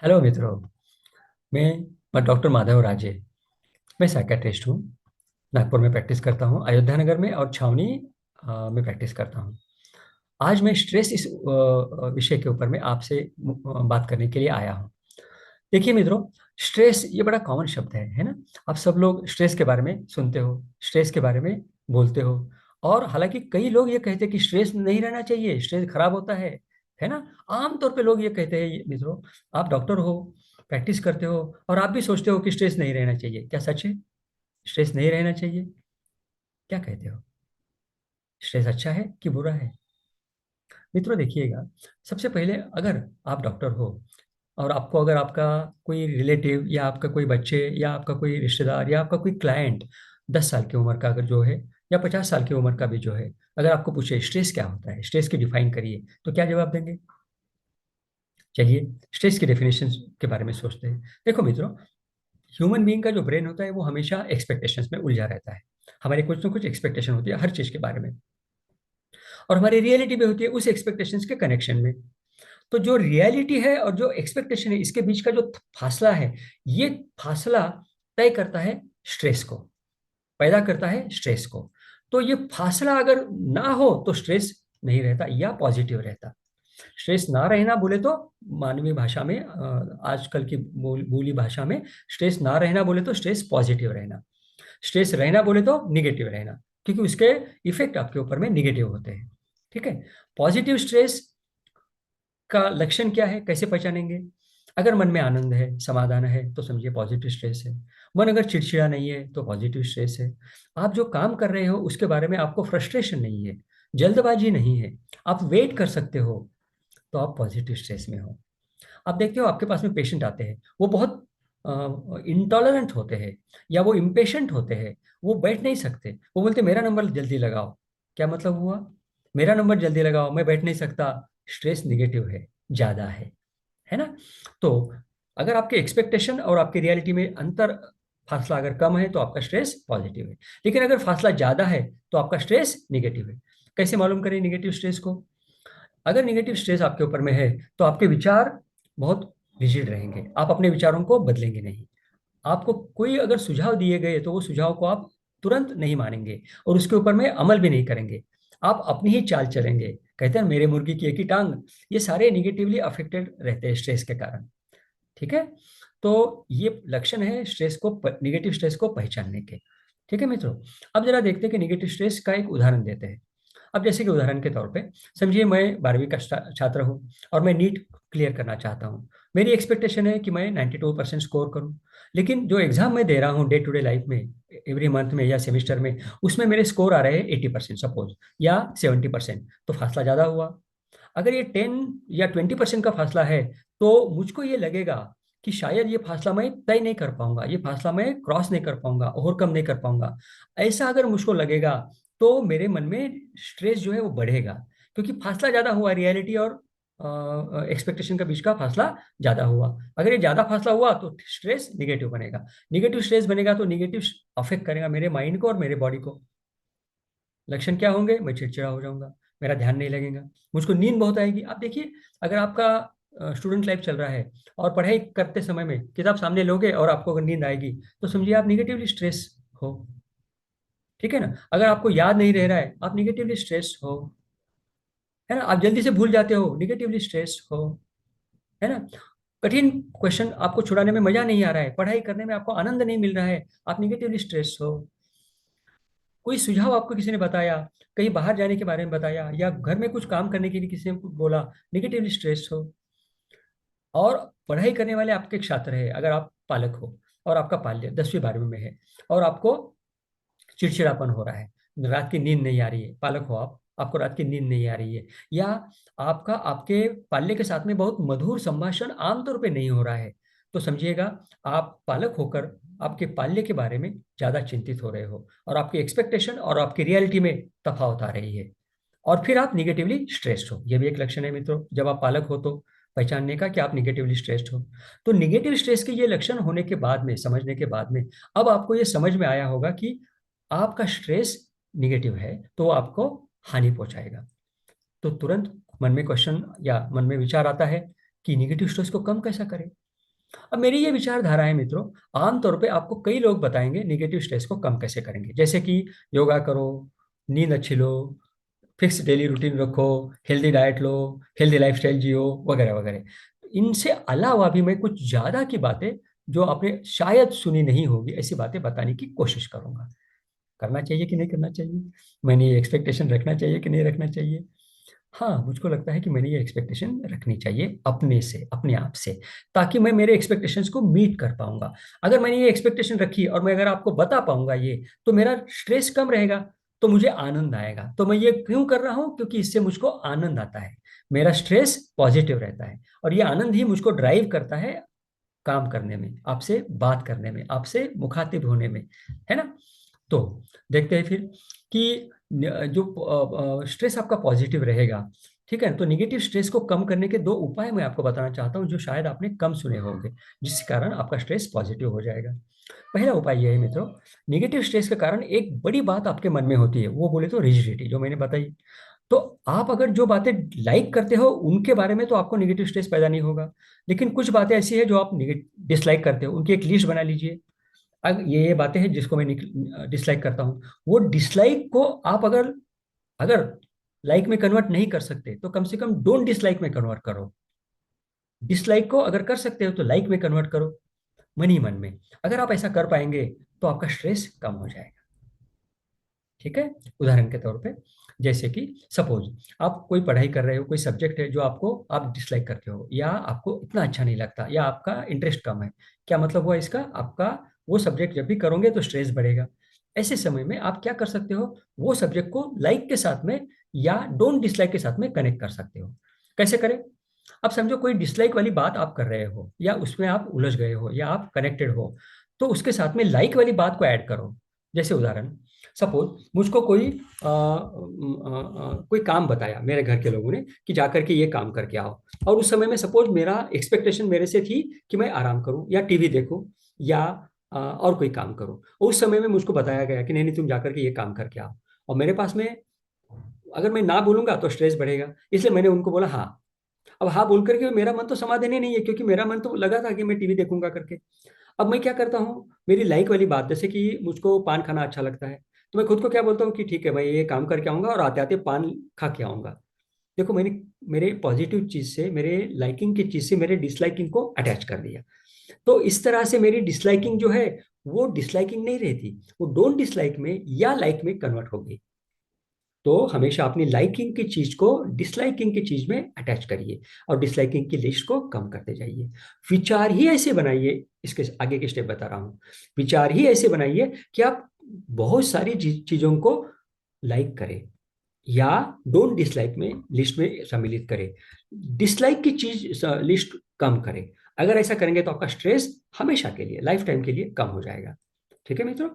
Hello मित्रों। मैं doctor Madhav राजे। मैं साइकेट्रिस्ट हूँ। नागपुर में प्रैक्टिस करता हूँ, अयोध्या नगर में और छावनी में प्रैक्टिस करता हूँ। आज मैं स्ट्रेस इस विषय के ऊपर में आपसे बात करने के लिए आया हूँ। देखिए मित्रों, स्ट्रेस ये बड़ा कॉमन शब्द है ना। आप सब लोग स्ट्रेस के बारे में सुनते हो, स्ट्रेस के बारे में बोलते हो। और हालांकि कई लोग ये कहते हैं कि स्ट्रेस नहीं रहना चाहिए, स्ट्रेस खराब होता है ना। आमतौर पे लोग ये कहते हैं मित्रों। आप डॉक्टर हो, प्रैक्टिस करते हो, और आप भी सोचते हो कि स्ट्रेस नहीं रहना चाहिए। क्या सच है? स्ट्रेस नहीं रहना चाहिए? क्या कहते हो? स्ट्रेस अच्छा है कि बुरा है? मित्रों देखिएगा, सबसे पहले अगर आप डॉक्टर हो और आपको अगर आपका कोई रिलेटिव या आपका कोई बच्चे या आपका कोई रिश्तेदार या आपका कोई क्लाइंट 10 साल की उम्र का अगर जो है, या 50 साल की उम्र का भी जो है, अगर आपको पूछे स्ट्रेस क्या होता है, स्ट्रेस की डिफाइन करिए, तो क्या जवाब देंगे? चलिए स्ट्रेस की डेफिनेशन के बारे में सोचते हैं। देखो मित्रों, ह्यूमन बीइंग का जो ब्रेन होता है वो हमेशा एक्सपेक्टेशंस में उलझा रहता है। हमारे कुछ ना कुछ एक्सपेक्टेशन होती है हर चीज के बारे में, और हमारी रियलिटी भी होती है उस एक्सपेक्टेशंस के कनेक्शन में। तो जो रियलिटी है और जो एक्सपेक्टेशन है, इसके बीच का जो फासला है, ये फासला तय करता है स्ट्रेस को, पैदा करता है स्ट्रेस को। तो ये फासला अगर ना हो तो स्ट्रेस नहीं रहता या पॉजिटिव रहता। स्ट्रेस ना रहना बोले तो मानवीय भाषा में, आजकल की बोली भाषा में, स्ट्रेस ना रहना बोले तो स्ट्रेस पॉजिटिव रहना, स्ट्रेस रहना बोले तो निगेटिव रहना, क्योंकि उसके इफेक्ट आपके ऊपर में निगेटिव होते हैं। ठीक है। पॉजिटिव स्ट्रेस का लक्षण क्या है, कैसे पहचानेंगे? अगर मन में आनंद है, समाधान है, तो समझिए पॉजिटिव स्ट्रेस है। मन अगर चिड़चिड़ा नहीं है तो पॉजिटिव स्ट्रेस है। आप जो काम कर रहे हो उसके बारे में आपको फ्रस्ट्रेशन नहीं है, जल्दबाजी नहीं है, आप वेट कर सकते हो, तो आप पॉजिटिव स्ट्रेस में हो। आप देखते हो आपके पास में पेशेंट आते हैं, वो बहुत इंटॉलरेंट होते हैं या वो इम्पेशेंट होते हैं, वो बैठ नहीं सकते, वो बोलते मेरा नंबर जल्दी लगाओ। क्या मतलब हुआ? मेरा नंबर जल्दी लगाओ, मैं बैठ नहीं सकता। स्ट्रेस निगेटिव है, ज्यादा है ना। तो अगर आपके एक्सपेक्टेशन और आपकी रियलिटी में अंतर, फासला अगर कम है तो आपका स्ट्रेस पॉजिटिव है। लेकिन अगर फासला ज्यादा है तो आपका स्ट्रेस निगेटिव है। कैसे मालूम करें निगेटिव स्ट्रेस को? अगर निगेटिव स्ट्रेस आपके ऊपर में है तो आपके विचार बहुत रिजिड रहेंगे, आप अपने विचारों को बदलेंगे नहीं। आपको कोई अगर सुझाव दिए गए तो वो सुझाव को आप तुरंत नहीं मानेंगे और उसके ऊपर में अमल भी नहीं करेंगे। आप अपनी ही चाल चलेंगे। कहते हैं मेरे मुर्गी की एक ही टांग। ये सारे निगेटिवली अफेक्टेड रहते हैं स्ट्रेस के कारण। ठीक है। तो ये लक्षण है स्ट्रेस को, निगेटिव स्ट्रेस को पहचानने के। ठीक है मित्रों। अब जरा देखते हैं कि निगेटिव स्ट्रेस का एक उदाहरण देते हैं। अब जैसे कि उदाहरण के तौर पे समझिए मैं 12वीं का छात्र हूँ और मैं नीट क्लियर करना चाहता हूँ। मेरी एक्सपेक्टेशन है कि मैं 92% स्कोर करूँ। लेकिन जो एग्जाम मैं दे रहा हूँ डे टू डे लाइफ में, एवरी मंथ में या सेमेस्टर में, उसमें मेरे स्कोर आ रहे हैं 80% सपोज, या 70%। तो फासला ज्यादा हुआ। अगर ये 10 या 20% का फासला है तो मुझको ये लगेगा कि शायद ये फासला मैं तय नहीं कर पाऊंगा, ये फासला मैं क्रॉस नहीं कर पाऊंगा, ओवरकम नहीं कर पाऊंगा। ऐसा अगर मुझको लगेगा तो मेरे मन में स्ट्रेस जो है वो बढ़ेगा, क्योंकि फासला ज्यादा हुआ, रियलिटी और एक्सपेक्टेशन के बीच का फासला ज्यादा हुआ। अगर ये ज्यादा फासला हुआ तो स्ट्रेस निगेटिव बनेगा। निगेटिव स्ट्रेस बनेगा तो निगेटिव अफेक्ट करेगा मेरे माइंड को और मेरे बॉडी को। लक्षण क्या होंगे? मैं चिड़चिड़ा हो जाऊंगा, मेरा ध्यान नहीं लगेगा, मुझको नींद बहुत आएगी। आप देखिए, अगर आपका स्टूडेंट लाइफ चल रहा है और पढ़ाई करते समय में किताब सामने लोगे और आपको अगर नींद आएगी, तो समझिए आप निगेटिवली स्ट्रेस हो। ठीक है ना। अगर आपको याद नहीं रह रहा है, आप निगेटिवली स्ट्रेस हो। है ना। आप जल्दी से भूल जाते हो, निगेटिवली स्ट्रेस हो। है ना। कठिन क्वेश्चन आपको छुड़ाने में मजा नहीं आ रहा है, पढ़ाई करने में आपको आनंद नहीं मिल रहा है, आप निगेटिवली स्ट्रेस हो। कोई सुझाव आपको किसी ने बताया, कहीं बाहर जाने के बारे में बताया, या घर में कुछ काम करने के लिए किसी ने कुछ बोला, निगेटिवली स्ट्रेस हो। और पढ़ाई करने वाले आपके छात्र है, अगर आप पालक हो और आपका बाल्य 10वीं 12वीं में है और आपको चिड़चिड़ापन हो रहा है, रात की नींद नहीं आ रही है, पालक हो आप, आपको रात की नींद नहीं आ रही है, या आपका आपके पाल्य के साथ में बहुत मधुर संभाषण आमतौर पे नहीं हो रहा है, तो समझिएगा आप पालक होकर आपके पाल्य के बारे में ज्यादा चिंतित हो रहे हो, और आपकी एक्सपेक्टेशन और आपकी रियलिटी में तफावत आ रही है, और फिर आप निगेटिवली स्ट्रेस्ड हो। यह भी एक लक्षण है मित्रों, जब आप पालक हो तो पहचानने का कि आप निगेटिवली स्ट्रेस्ड हो। तो निगेटिव स्ट्रेस के ये लक्षण होने के बाद में, समझने के बाद में, अब आपको ये समझ में आया होगा कि आपका स्ट्रेस निगेटिव है तो वो आपको हानि पहुंचाएगा। तो तुरंत मन में क्वेश्चन या मन में विचार आता है कि निगेटिव स्ट्रेस को कम कैसा करें। अब मेरी ये विचारधारा है मित्रों, आमतौर पे आपको कई लोग बताएंगे निगेटिव स्ट्रेस को कम कैसे करेंगे, जैसे कि योगा करो, नींद अच्छी लो, फिक्स डेली रूटीन रखो, हेल्दी डाइट लो, हेल्दी लाइफस्टाइल जियो, वगैरह वगैरह। इनसे अलावा भी मैं कुछ ज्यादा की बातें जो आपने शायद सुनी नहीं होगी ऐसी बातें बताने की कोशिश करूंगा। करना चाहिए कि नहीं करना चाहिए, मैंने ये एक्सपेक्टेशन रखना चाहिए कि नहीं रखना चाहिए? हाँ, मुझको लगता है कि मैंने ये एक्सपेक्टेशन रखनी चाहिए अपने से, अपने आप से, ताकि मैं मेरे एक्सपेक्टेशंस को मीट कर पाऊंगा। अगर मैंने ये एक्सपेक्टेशन रखी और मैं अगर आपको बता पाऊंगा ये, तो मेरा स्ट्रेस कम रहेगा, तो मुझे आनंद आएगा। तो मैं ये क्यों कर रहा हूँ? क्योंकि इससे मुझको आनंद आता है, मेरा स्ट्रेस पॉजिटिव रहता है, और ये आनंद ही मुझको ड्राइव करता है काम करने में, आपसे बात करने में, आपसे मुखातिब होने में, है ना? तो देखते हैं फिर कि जो स्ट्रेस आपका पॉजिटिव रहेगा, ठीक है, तो निगेटिव स्ट्रेस को कम करने के दो उपाय मैं आपको बताना चाहता हूं जो शायद आपने कम सुने होंगे, जिस कारण आपका स्ट्रेस पॉजिटिव हो जाएगा। पहला उपाय यह है मित्रों, निगेटिव स्ट्रेस के कारण एक बड़ी बात आपके मन में होती है, वो बोले तो रिजिडिटी, जो मैंने बताई। तो आप अगर जो बातें लाइक करते हो उनके बारे में तो आपको निगेटिव स्ट्रेस पैदा नहीं होगा, लेकिन कुछ बातें ऐसी है जो आप डिसलाइक करते हो, उनकी एक लिस्ट बना लीजिए। अब ये बातें हैं जिसको मैं डिसलाइक करता हूँ, वो डिसलाइक को आप अगर अगर लाइक में कन्वर्ट नहीं कर सकते तो कम से कम डोंट डिसलाइक में कन्वर्ट करो। डिसलाइक को अगर कर सकते हो तो लाइक में कन्वर्ट करो, मन ही मन में। अगर आप ऐसा कर पाएंगे तो आपका स्ट्रेस कम हो जाएगा, ठीक है। उदाहरण के तौर पे, जैसे कि सपोज आप कोई पढ़ाई कर रहे हो, कोई सब्जेक्ट है जो आपको आप डिसलाइक करते हो, या आपको इतना अच्छा नहीं लगता, या आपका इंटरेस्ट कम है। क्या मतलब हुआ इसका? आपका वो सब्जेक्ट जब भी करोगे तो स्ट्रेस बढ़ेगा। ऐसे समय में आप क्या कर सकते हो? वो सब्जेक्ट को लाइक के साथ में या डोंट डिसलाइक के साथ में कनेक्ट कर सकते हो। कैसे करें? अब समझो कोई डिसलाइक वाली बात आप कर रहे हो, या उसमें आप उलझ गए हो, या आप कनेक्टेड हो, तो उसके साथ में लाइक वाली बात को ऐड करो। जैसे उदाहरण, सपोज मुझको कोई काम बताया मेरे घर के लोगों ने कि जाकर के ये काम करके आओ, और उस समय में सपोज मेरा एक्सपेक्टेशन मेरे से थी कि मैं आराम करूं या टीवी देखूं या और कोई काम करूं। उस समय में मुझको बताया गया कि नहीं नहीं, तुम जाकर के ये काम करके आओ, और मेरे पास में अगर मैं ना बोलूंगा तो स्ट्रेस बढ़ेगा, इसलिए मैंने उनको बोला हाँ। अब हाँ बोल करके मेरा मन तो समाधान ही नहीं है, क्योंकि मेरा मन तो लगा था कि मैं टीवी देखूंगा करके। अब मैं क्या करता हूँ, मेरी लाइक वाली बात, जैसे कि मुझको पान खाना अच्छा लगता है, तो मैं खुद को क्या बोलता हूँ कि ठीक है भाई, ये काम करके आऊंगा और आते आते पान खा के आऊंगा। देखो, मैंने मेरे पॉजिटिव चीज से, मेरे लाइकिंग की चीज से मेरे डिसलाइकिंग को अटैच कर दिया। तो इस तरह से मेरी डिसलाइकिंग जो है वो डिसलाइकिंग नहीं रहती, वो डोंट डिसलाइक में या लाइक में कन्वर्ट हो गई। तो हमेशा अपनी लाइकिंग की चीज को डिसलाइकिंग की चीज में अटैच करिए, और डिसलाइकिंग की लिस्ट को कम करते जाइए। विचार ही ऐसे बनाइए, इसके आगे के स्टेप बता रहा हूं, विचार ही ऐसे बनाइए कि आप बहुत सारी चीजों को लाइक करें या डोंट डिसलाइक में लिस्ट में सम्मिलित करें, डिसलाइक की चीज लिस्ट कम करें। अगर ऐसा करेंगे तो आपका स्ट्रेस हमेशा के लिए, लाइफ टाइम के लिए कम हो जाएगा। ठीक है मित्रों।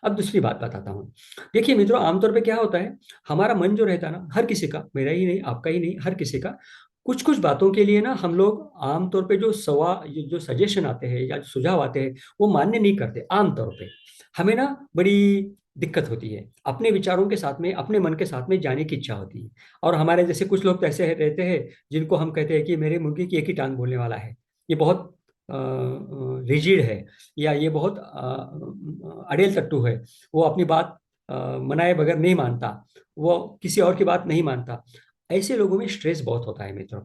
अब दूसरी बात बताता हूँ। देखिए मित्रों, आमतौर पे क्या होता है, हमारा मन जो रहता है ना, हर किसी का, मेरा ही नहीं, आपका ही नहीं, हर किसी का, कुछ कुछ बातों के लिए ना हम लोग आमतौर पे जो सजेशन आते हैं या सुझाव आते हैं वो मान्य नहीं करते। आमतौर पे हमें ना बड़ी दिक्कत होती है, अपने विचारों के साथ में, अपने मन के साथ में जाने की इच्छा होती है। और हमारे जैसे कुछ लोग तो ऐसे रहते हैं जिनको हम कहते हैं कि मेरे मुर्गी की एक ही टांग बोलने वाला है, ये बहुत रिजिड है, या ये बहुत अड़ेल तट्टू है, वो अपनी बात मनाए बगैर नहीं मानता, वो किसी और की बात नहीं मानता। ऐसे लोगों में स्ट्रेस बहुत होता है मित्रों।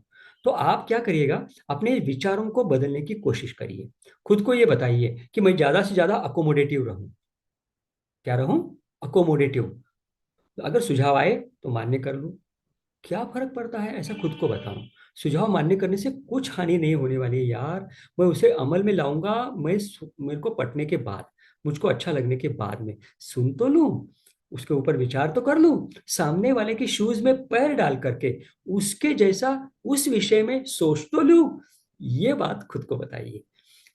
तो आप क्या करिएगा, अपने विचारों को बदलने की कोशिश करिए। खुद को ये बताइए कि मैं ज्यादा से ज्यादा अकोमोडेटिव रहूं। क्या रहूं? अकोमोडेटिव। अगर सुझाव आए तो मान्य कर लूं, क्या फर्क पड़ता है, ऐसा खुद को बताऊं। सुझाव मान्य करने से कुछ हानि नहीं होने वाली है यार, मैं उसे अमल में लाऊंगा। मेरे को पटने के बाद, मुझको अच्छा लगने के बाद में सुन तो लूं, उसके ऊपर विचार तो कर लूं, सामने वाले के शूज में पैर डाल करके उसके जैसा उस विषय में सोच तो लूं। ये बात खुद को बताइए।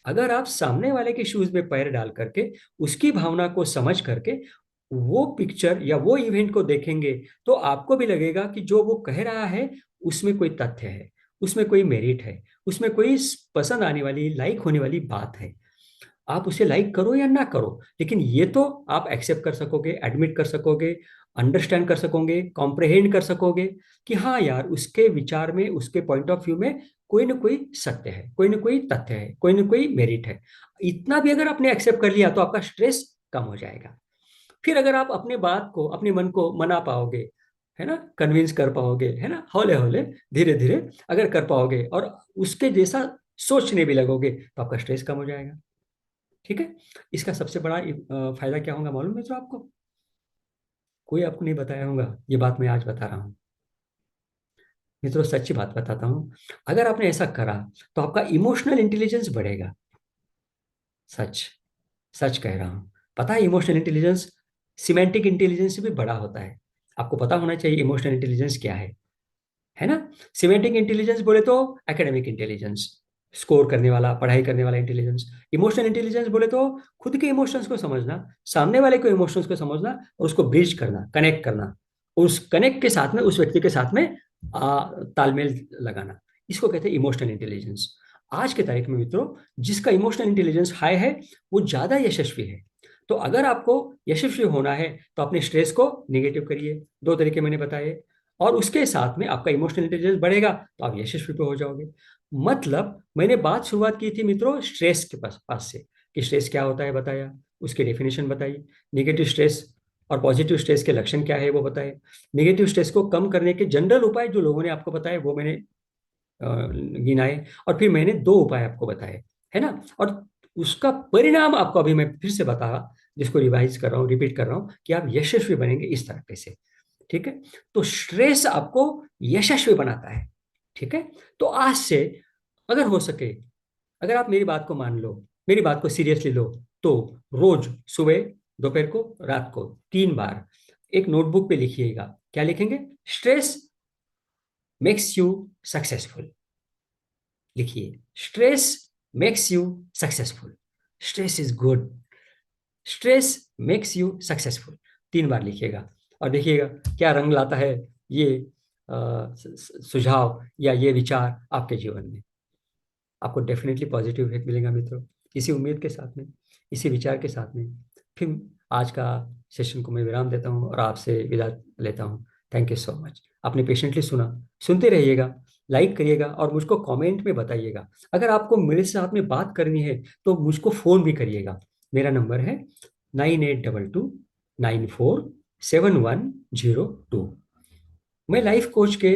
अगर आप सामने वाले के शूज में पैर डाल करके उसकी भावना को समझ करके वो पिक्चर या वो इवेंट को देखेंगे, तो आपको भी लगेगा कि जो वो कह रहा है उसमें कोई तथ्य है, उसमें कोई मेरिट है, उसमें कोई पसंद आने वाली, लाइक होने वाली बात है। आप उसे लाइक करो या ना करो, लेकिन ये तो आप एक्सेप्ट कर सकोगे, एडमिट कर सकोगे, अंडरस्टैंड कर सकोगे, कॉम्प्रहेंड कर सकोगे कि हाँ यार, उसके विचार में, उसके पॉइंट ऑफ व्यू में कोई ना कोई सत्य है, कोई ना कोई तथ्य है, कोई ना कोई मेरिट है। इतना भी अगर आपने एक्सेप्ट कर लिया तो आपका स्ट्रेस कम हो जाएगा। फिर अगर आप अपने बात को, अपने मन को मना पाओगे, है ना, कन्विंस कर पाओगे, है ना, हौले हौले, धीरे धीरे अगर कर पाओगे और उसके जैसा सोचने भी लगोगे, तो आपका स्ट्रेस कम हो जाएगा। ठीक है। इसका सबसे बड़ा फायदा क्या होगा मालूम है तो आपको? कोई आपको नहीं बताया होगा, ये बात मैं आज बता रहा हूँ। मित्रों, सच्ची बात बताता हूँ, अगर आपने ऐसा करा तो आपका इमोशनल इंटेलिजेंस बढ़ेगा। सच, सच कह रहा हूँ। पता है, इमोशनल इंटेलिजेंस सिमेंटिक इंटेलिजेंस से भी बड़ा होता है। आपको पता होना चाहिए इमोशनल इंटेलिजेंस क्या है ना? सिमेंटिक इंटेलिजेंस बोले तो एकेडमिक इंटेलिजेंस, स्कोर करने वाला, पढ़ाई करने वाला इंटेलिजेंस। इमोशनल इंटेलिजेंस बोले तो खुद के इमोशंस को समझना, सामने वाले को इमोशंस को समझना और उसको ब्रिज करना, कनेक्ट करना, उस कनेक्ट के साथ में, उस व्यक्ति के साथ में तालमेल लगाना, इसको कहते हैं इमोशनल इंटेलिजेंस। आज के तारीख में मित्रों, जिसका इमोशनल इंटेलिजेंस हाई है वो ज्यादा यशस्वी है। तो अगर आपको यशस्वी होना है तो अपने स्ट्रेस को निगेटिव करिए, दो तरीके मैंने बताए, और उसके साथ में आपका इमोशनल इंटेलिजेंस बढ़ेगा तो आप यशस्वी पे हो जाओगे। मतलब मैंने बात शुरुआत की थी मित्रों स्ट्रेस के पास से, कि स्ट्रेस क्या होता है बताया, उसकी डेफिनेशन बताई, नेगेटिव स्ट्रेस और पॉजिटिव स्ट्रेस के लक्षण क्या है वो बताए, नेगेटिव स्ट्रेस को कम करने के जनरल उपाय जो लोगों ने आपको बताए वो मैंने गिनाए, और फिर मैंने दो उपाय आपको बताए, है ना? और उसका परिणाम आपको अभी मैं फिर से बता, जिसको रिवाइज कर रहा हूँ, रिपीट कर रहा हूँ, कि आप यशस्वी बनेंगे इस तरीके से। ठीक है। तो स्ट्रेस आपको यशस्वी बनाता है। ठीक है। तो आज से अगर हो सके, अगर आप मेरी बात को मान लो, मेरी बात को सीरियसली लो, तो रोज सुबह, दोपहर को, रात को 3 बार एक नोटबुक पे लिखिएगा। क्या लिखेंगे? Stress makes you successful. लिखिए, stress makes you successful. Stress is good, stress makes you successful. 3 बार लिखिएगा और देखिएगा क्या रंग लाता है ये सुझाव या ये विचार आपके जीवन में। आपको डेफिनेटली पॉजिटिव इफेक्ट मिलेगा मित्रों। इसी उम्मीद के साथ में, इसी विचार के साथ में, फिर आज का सेशन को मैं विराम देता हूँ और आपसे विदा लेता हूँ। Thank you so much. आपने पेशेंटली सुना, सुनते रहिएगा, लाइक करिएगा और मुझको कमेंट में बताइएगा। अगर आपको मेरे साथ में बात करनी है तो मुझको फ़ोन भी करिएगा। मेरा नंबर है 9822947102। मैं लाइफ कोच के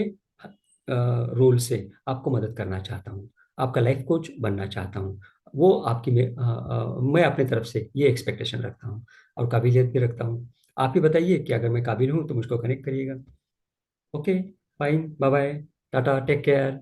रोल से आपको मदद करना चाहता हूँ, आपका लाइफ कोच बनना चाहता हूँ। वो आपकी मैं अपने तरफ से ये एक्सपेक्टेशन रखता हूँ और काबिलियत भी रखता हूँ। आप ही बताइए कि अगर मैं काबिल हूँ तो मुझको कनेक्ट करिएगा। Okay, fine, bye bye, tata, take care.